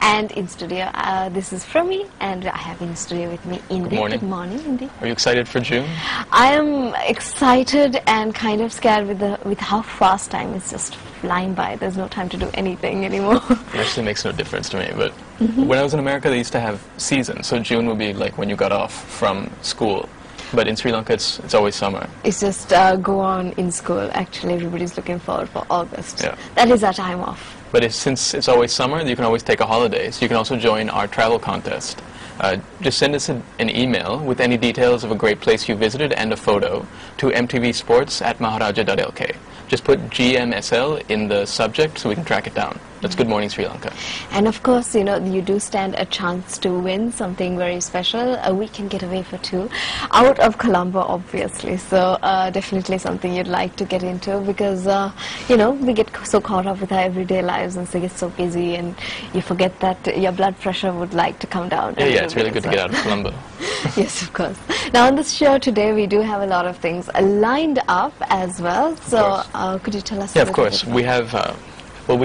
And in studio, this is Frami, and I have in studio with me Indy. Good morning. Good morning, Indy. Are you excited for June? I am excited and kind of scared with how fast time is just flying by. There's no time to do anything anymore. It actually makes no difference to me, but when I was in America, they used to have seasons. So June would be like when you got off from school. But in Sri Lanka, it's always summer. It's just go on in school. Actually, everybody's looking forward for August. Yeah. That is our time off. But since it's always summer, you can always take a holiday. So you can also join our travel contest. Just send us an email with any details of a great place you visited and a photo to mtvsports@maharaja.lk. Just put GMSL in the subject so we can track it down. That's Good Morning Sri Lanka. And of course, you know, you do stand a chance to win something very special. A weekend getaway for two out of Colombo, obviously. So definitely something you'd like to get into because, you know, we get so caught up with our everyday lives and so get so busy and you forget that your blood pressure would like to come down. Yeah, it's really good to get out of Colombo. Yes, of course. Now on this show today, we do have a lot of things lined up as well. So could you tell us a little bit? Yeah, of course. We have...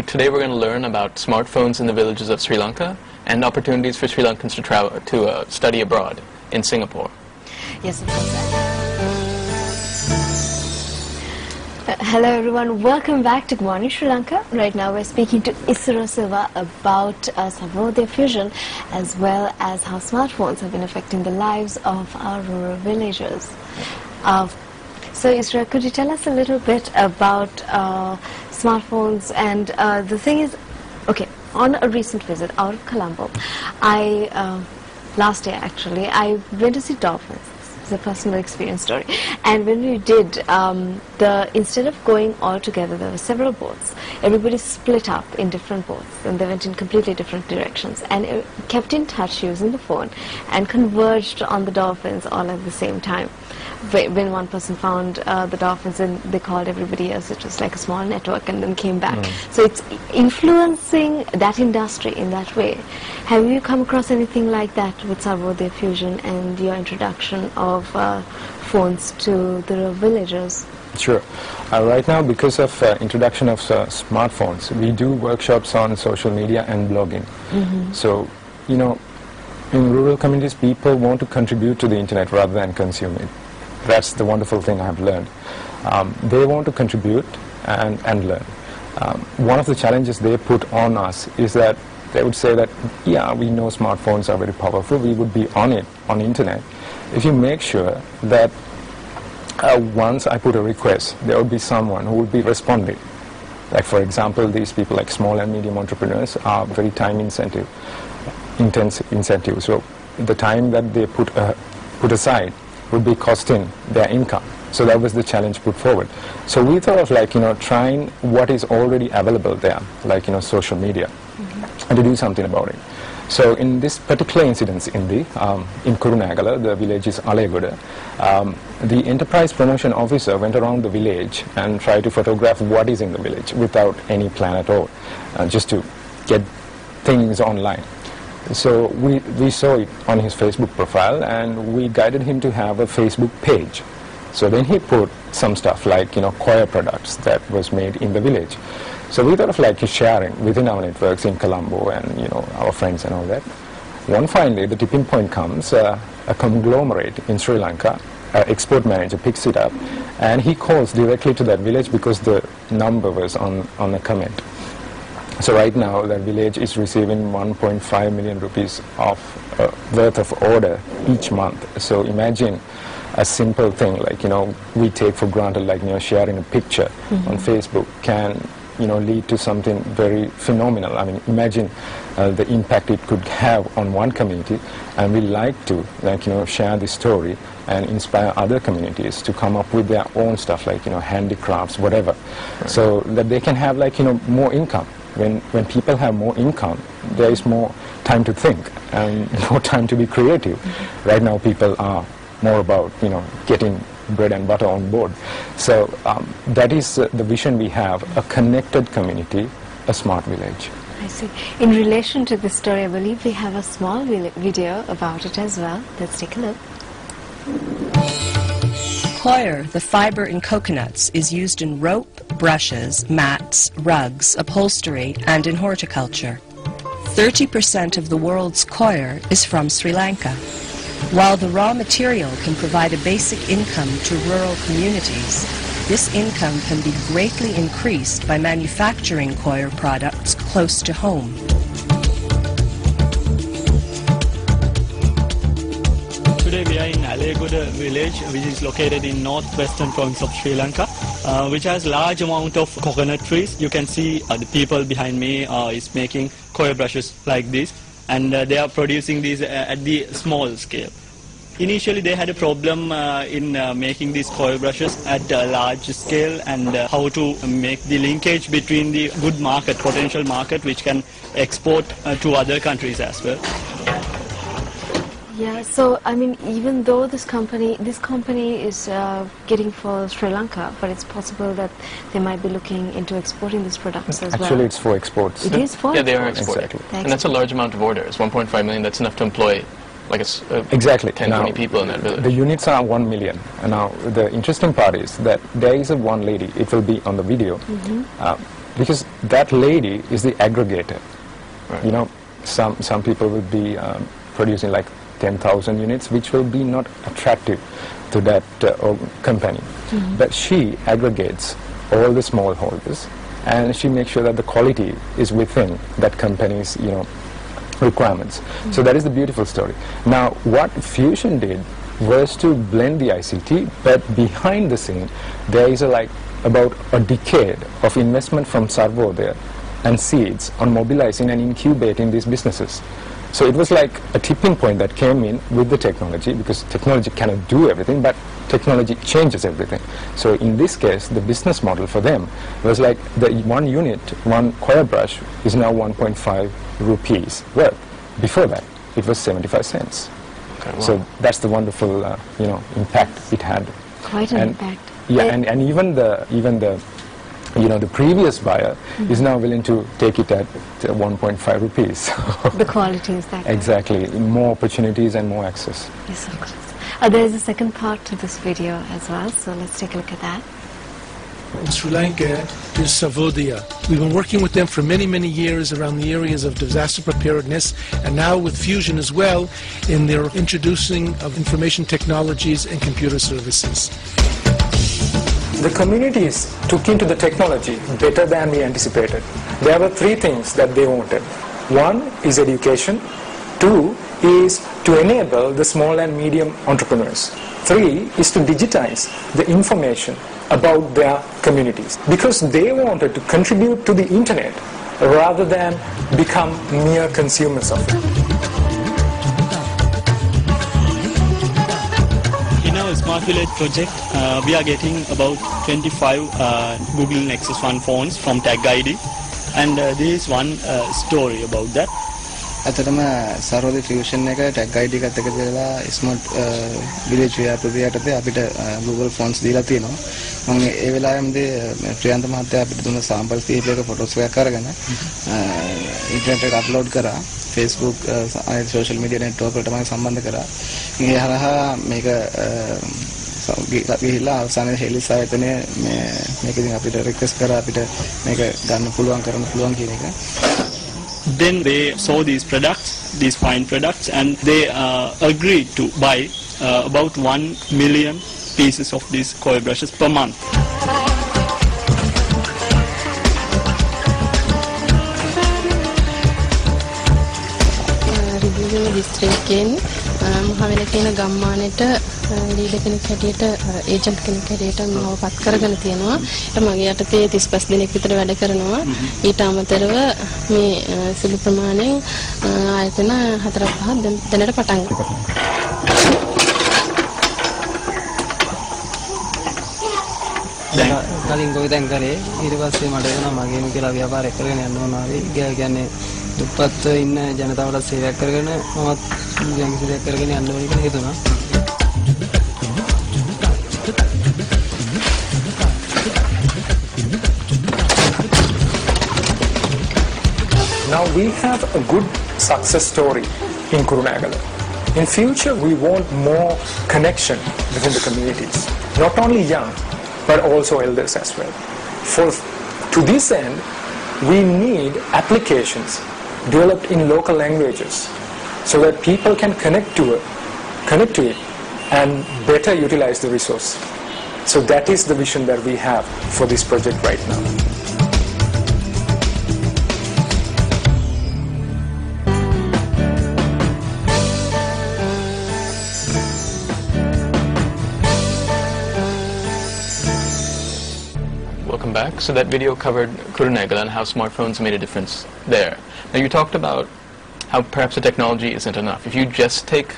today we're going to learn about smartphones in the villages of Sri Lanka and opportunities for Sri Lankans to travel to study abroad in Singapore. Yes, of course. Hello everyone, welcome back to Good Morning Sri Lanka. Right now we're speaking to Isura Silva about Sarvodaya-Fusion as well as how smartphones have been affecting the lives of our rural villagers. So Isra, could you tell us a little bit about smartphones? And the thing is, okay, on a recent visit out of Colombo, last year actually, I went to see dolphins. It's a personal experience story. And when we did, instead of going all together, there were several boats. Everybody split up in different boats, and they went in completely different directions, and kept in touch using the phone, and converged on the dolphins all at the same time. When one person found the dolphins, and they called everybody else, it was like a small network, and then came back. So it's influencing that industry in that way. Have you come across anything like that with Sarvodaya-Fusion and your introduction of phones to the villagers? Sure. Right now, because of introduction of smartphones, we do workshops on social media and blogging. So, you know, in rural communities, people want to contribute to the internet rather than consume it. That's the wonderful thing I have learned. They want to contribute and learn. One of the challenges they put on us is that they would say that, yeah, we know smartphones are very powerful, we would be on it, on the internet. If you make sure that once I put a request, there would be someone who would be responding. Like for example, these people like small and medium entrepreneurs are very time intensive. So the time that they put aside would be costing their income. So that was the challenge put forward. So we thought of like, you know, trying what is already available there, like, you know, social media, and to do something about it. So in this particular incident in Kurunagala, the village is Alegoda, the enterprise promotion officer went around the village and tried to photograph what is in the village without any plan at all, just to get things online. So we saw it on his Facebook profile, and we guided him to have a Facebook page. So then he put some stuff like, you know, coir products that was made in the village. So we thought of like sharing within our networks in Colombo and, you know, our friends and all that. One fine day, the tipping point comes, a conglomerate in Sri Lanka, export manager picks it up, and he calls directly to that village because the number was on a comment. So right now, that village is receiving 1.5 million rupees of worth of order each month. So imagine a simple thing like, you know, we take for granted, like, you know, sharing a picture on Facebook can, you know, lead to something very phenomenal. I mean, imagine the impact it could have on one community, and we like to, like, you know, share this story and inspire other communities to come up with their own stuff, like, you know, handicrafts, whatever, so that they can have, like, you know, more income. When people have more income, there is more time to think and more time to be creative. Right now, people are more about, you know, getting bread and butter on board. So that is the vision we have: a connected community, a smart village. I see. In relation to this story, I believe we have a small video about it as well. Let's take a look. Coir, the fiber in coconuts, is used in rope, brushes, mats, rugs, upholstery, and in horticulture. 30% of the world's coir is from Sri Lanka. While the raw material can provide a basic income to rural communities, this income can be greatly increased by manufacturing coir products close to home. Today we are in Alagoda village, which is located in northwestern province of Sri Lanka, which has large amount of coconut trees. You can see the people behind me is making coir brushes like this, and they are producing these at the small scale. Initially they had a problem in making these coir brushes at a large scale, and how to make the linkage between the good market, potential market, which can export to other countries as well. Yeah, so I mean, even though this company is getting for Sri Lanka, but it's possible that they might be looking into exporting these products as well. Actually, it's for exports. It is for Yeah, they are exports. exporting. And that's a large amount of orders, 1.5 million. That's enough to employ like exactly 10, 20 people in that village. The units are 1 million. And now, the interesting part is that there is one lady, it will be on the video, because that lady is the aggregator. Right. You know, some people will be producing like 10,000 units, which will be not attractive to that company. But she aggregates all the smallholders, and she makes sure that the quality is within that company's, you know, requirements. So that is the beautiful story. Now, what Fusion did was to blend the ICT, but behind the scene, there is about a decade of investment from Sarvodaya and seeds on mobilizing and incubating these businesses. So it was like a tipping point that came in with the technology, because technology cannot do everything, but technology changes everything. So in this case, the business model for them was like the one unit, one coir brush is now 1.5 rupees worth. Before that, it was 75 cents. Okay, wow. So that's the wonderful, you know, impact it had. Quite an impact. Yeah, and even the you know, the previous buyer is now willing to take it at 1.5 rupees. The quality is that. Exactly. More opportunities and more access. Yes, of course. There is a second part to this video as well, so let's take a look at that. In Sri Lanka is Sarvodaya. We've been working with them for many, many years around the areas of disaster preparedness, and now with Fusion as well in their introducing of information technologies and computer services. The communities took into the technology better than we anticipated. There were three things that they wanted. One is education. Two is to enable the small and medium entrepreneurs. Three is to digitize the information about their communities, because they wanted to contribute to the internet rather than become mere consumers of it. In our Smart Village project, we are getting about 25 Google Nexus 1 phones from Tag ID, and there is one story about that. ඇත්තටම Sarvodaya-Fusion එක tag ID එකත් එක්ක දාලා smart village app යටතේ අපිට Google phones දීලා තියෙනවා. මම ඒ වෙලාවෙමදී ප්‍රියන්ත මහත්තයා අපිට දුන්න samples කීපයක photos එකක් අරගෙන internet එකට upload කරා. Facebook අනිත් social media network වලට මම සම්බන්ධ කරා. ඒ හරහා මේක ගිහිල්ලා අවසානයේ හෙලිස් ආයතනයේ මේක ඉතින් අපිට request කරා අපිට මේක ගන්න පුළුවන් කරන්න පුළුවන් කියන එක. Then they saw these products, these fine products, and they agreed to buy about 1 million pieces of these coir brushes per month. මහවෙල කියන ගම්මානෙට ලීඩර් කෙනෙක් හැටියට ඒජන්ට් කෙනෙක් හැටියට මම පත් කරගෙන තියෙනවා. මගේ යටතේ 35 දිනක් විතර වැඩ කරනවා. ඊට අමතරව මේ සුළු ප්‍රමාණයෙන් ආයතන 4-5 දැනට පටන් ගන්නවා. කලින් ගොවිතැන් කරේ ඊට පස්සේ මට එනවා මගේම කියලා ව්‍යාපාරයක් කරගෙන යන්න ඕන ආවේ. කියන්නේ දුප්පත් ඉන්න ජනතාවට සේවයක් කරගෙන මමත් යම්කිසි දෙයක් කරගෙන යන්න ඕන කියලා හිතුණා. Now we have a good success story in Kurunegala. In future, we want more connection within the communities, not only young, but also elders as well. To this end, we need applications developed in local languages so that people can connect to it and better utilize the resource. So that is the vision that we have for this project right now. Welcome back. So that video covered Kurunegala and how smartphones made a difference there. Now you talked about how perhaps the technology isn't enough. If you just take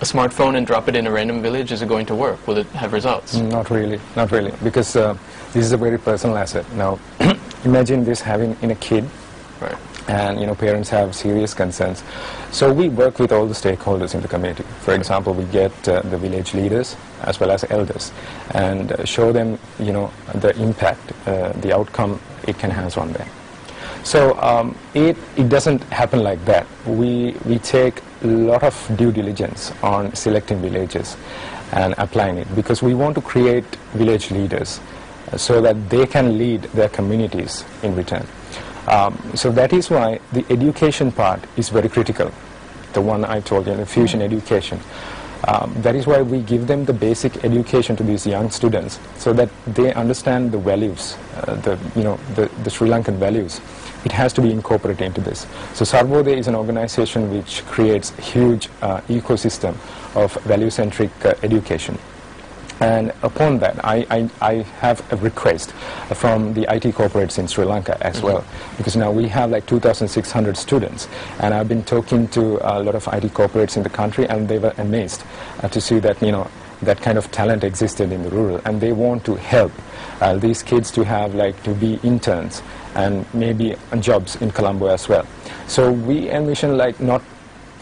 a smartphone and drop it in a random village, is it going to work? Will it have results? Not really, because this is a very personal asset. Now, imagine this having in a kid, Right. and parents have serious concerns. So we work with all the stakeholders in the community. For example, we get the village leaders as well as elders, and show them, the impact, the outcome it can have on them. So it doesn't happen like that. We take a lot of due diligence on selecting villages and applying it, because we want to create village leaders so that they can lead their communities in return. So that is why the education part is very critical. The one I told you, the fusion education. That is why we give them the basic education to these young students, so that they understand the values, the Sri Lankan values. It has to be incorporated into this. So Sarvodaya is an organization which creates a huge ecosystem of value-centric education. And upon that, I have a request from the IT corporates in Sri Lanka as well, because now we have like 2,600 students, and I've been talking to a lot of IT corporates in the country, and they were amazed to see that, that kind of talent existed in the rural, and they want to help these kids to have to be interns and maybe jobs in Colombo as well. So we envision not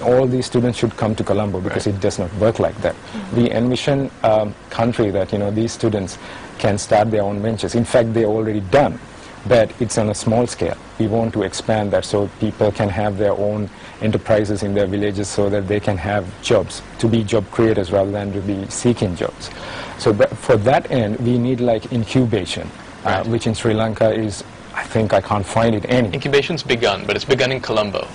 all these students should come to Colombo, because it does not work like that. We envision a country that these students can start their own ventures. In fact, they're already done, but it's on a small scale. We want to expand that so people can have their own enterprises in their villages, so that they can have jobs, to be job creators rather than to be seeking jobs. So for that end, we need incubation, which in Sri Lanka is, I think I can't find it any. Incubation's begun, but it's begun in Colombo.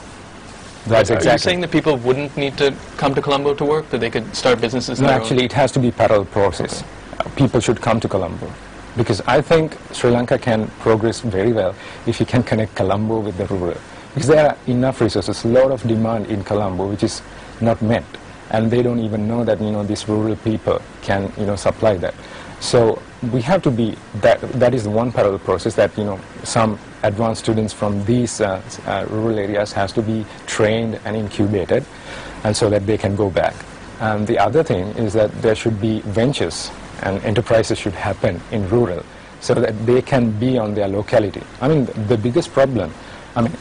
That's exactly. Are you saying that people wouldn't need to come to Colombo to work, that they could start businesses? No, actually, it has to be parallel process. People should come to Colombo, because I think Sri Lanka can progress very well if you can connect Colombo with the rural. Because there are enough resources, a lot of demand in Colombo which is not met, and they don't even know that these rural people can supply that. So we have to be that is the one parallel process, that some advanced students from these rural areas has to be trained and incubated, and so that they can go back. And the other thing is that there should be ventures and enterprises should happen in rural, so that they can be on their locality. I mean, the biggest problem,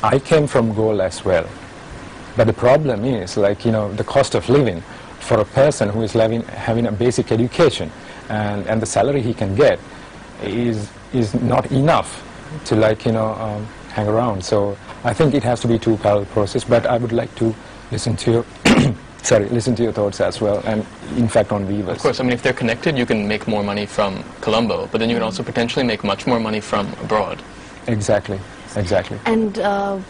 I came from Goal as well, but the problem is the cost of living for a person who is having a basic education, and the salary he can get is not enough to hang around. So I think it has to be two parallel process, but I would like to listen to your listen to your thoughts as well, and in fact on Weavers. Of course, if they're connected, you can make more money from Colombo, but then you can also potentially make much more money from abroad. Exactly. And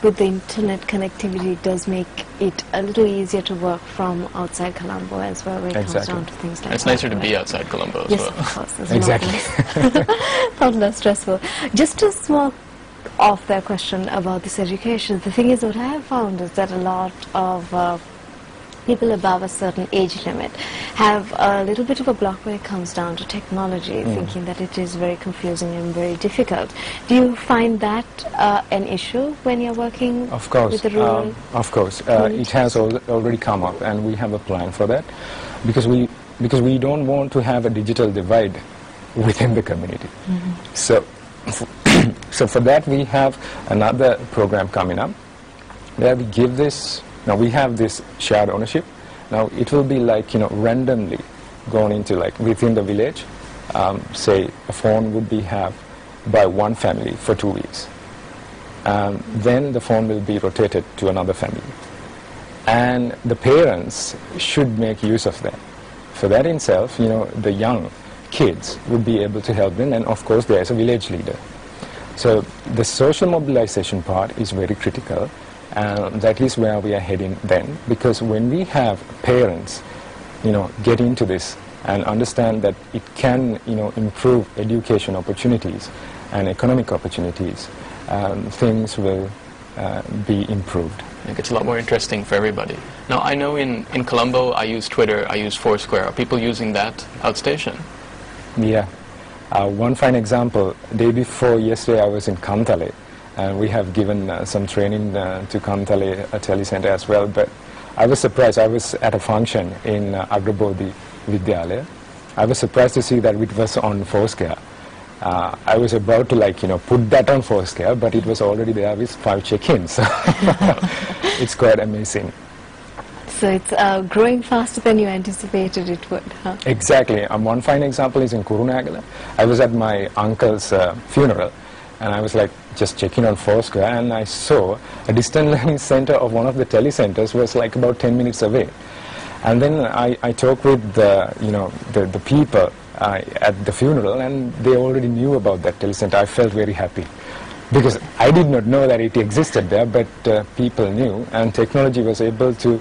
with the internet connectivity, it does make it a little easier to work from outside Colombo as well, when it comes down to things like that. It's nicer to be outside Colombo as well. Yes, of course. Exactly. Not less stressful. Just a small off-there question about this education. The thing is, what I have found is that a lot of people above a certain age limit have a little bit of a block when it comes down to technology, thinking that it is very confusing and very difficult. Do you find that an issue when you're working with the rural? Of course. It has already come up, and we have a plan for that, because we don't want to have a digital divide within the community. So for that, we have another program coming up where we give this. Now we have this shared ownership. Now it will be randomly going into within the village. Say a phone would be have by one family for 2 weeks. Then the phone will be rotated to another family. And the parents should make use of that. For that itself, the young kids would be able to help them, and of course there is a village leader. So the social mobilization part is very critical, That is where we are heading then, because when we have parents, get into this and understand that it can, improve education opportunities and economic opportunities, things will be improved. I think it's a lot more interesting for everybody. Now, I know in Colombo, I use Twitter, I use Foursquare. Are people using that outstation? Yeah. One fine example, day before yesterday, I was in Kantale, and we have given some training to Kantale telecenter as well, but I was surprised. I was at a function in Agrabodhi Vidyalaya. I was surprised to see that it was on Foursquare. I was about to put that on Foursquare, but it was already there with 5 check-ins. It's quite amazing. So it's growing faster than you anticipated it would, huh? Exactly. One fine example is in Kurunagala. I was at my uncle's funeral, and I was just checking on Foursquare, and I saw a distance learning center of one of the telecenters was about 10 minutes away. And then I talked with the people at the funeral, and they already knew about that telecenter. I felt very happy because I did not know that it existed there, but people knew, and technology was able to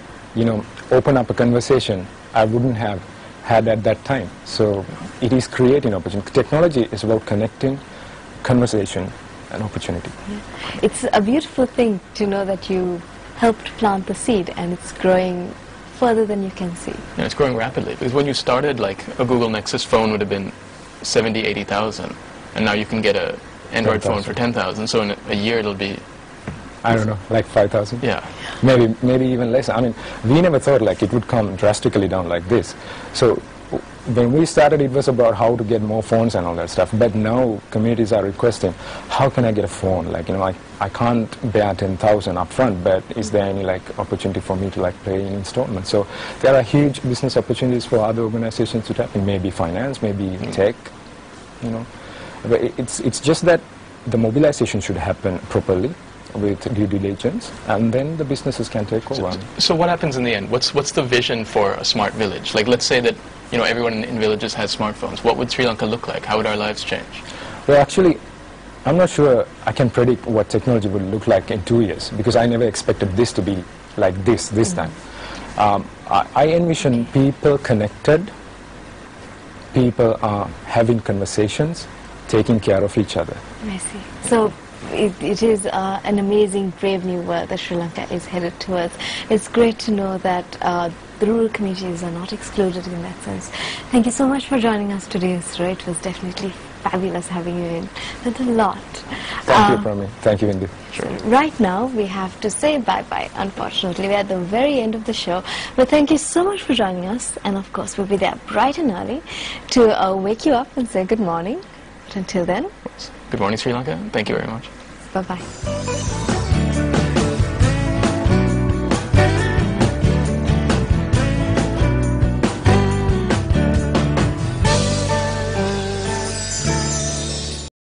open up a conversation I wouldn't have had at that time. So it is creating opportunity. Technology is about connecting conversation and opportunity. Yeah. It's a beautiful thing to know that you helped plant the seed and it's growing further than you can see. Yeah, it's growing rapidly, because when you started, a Google Nexus phone would have been 70, 80,000, and now you can get an Android phone for 10,000, so in a year it'll be... I don't know, 5,000? Yeah. Maybe even less. I mean, we never thought it would come drastically down like this. So when we started, it was about how to get more phones and all that stuff. But now communities are requesting, how can I get a phone? I can't bear 10,000 up front, but is there any opportunity for me to pay in installments? So there are huge business opportunities for other organizations to tap in, maybe finance, maybe tech, But it's just that the mobilization should happen properly, with due diligence, and then the businesses can take over. So what happens in the end? What's the vision for a smart village? Let's say that everyone in villages has smartphones. What would Sri Lanka look like? How would our lives change? Well, actually, I'm not sure I can predict what technology would look like in 2 years, because I never expected this to be like this time. I envision people connected, people are having conversations, taking care of each other. I see. So it is an amazing, brave new world that Sri Lanka is headed towards. It's great to know that the rural communities are not excluded in that sense. Thank you so much for joining us today, Isura. It was definitely fabulous having you in. Learned a lot. Thank you, Prami. Thank you, Indy. Sure. Right now, we have to say bye-bye. Unfortunately, we're at the very end of the show. But thank you so much for joining us. And of course, we'll be there bright and early to wake you up and say good morning. But until then... Good morning, Sri Lanka. Thank you very much. Bye-bye.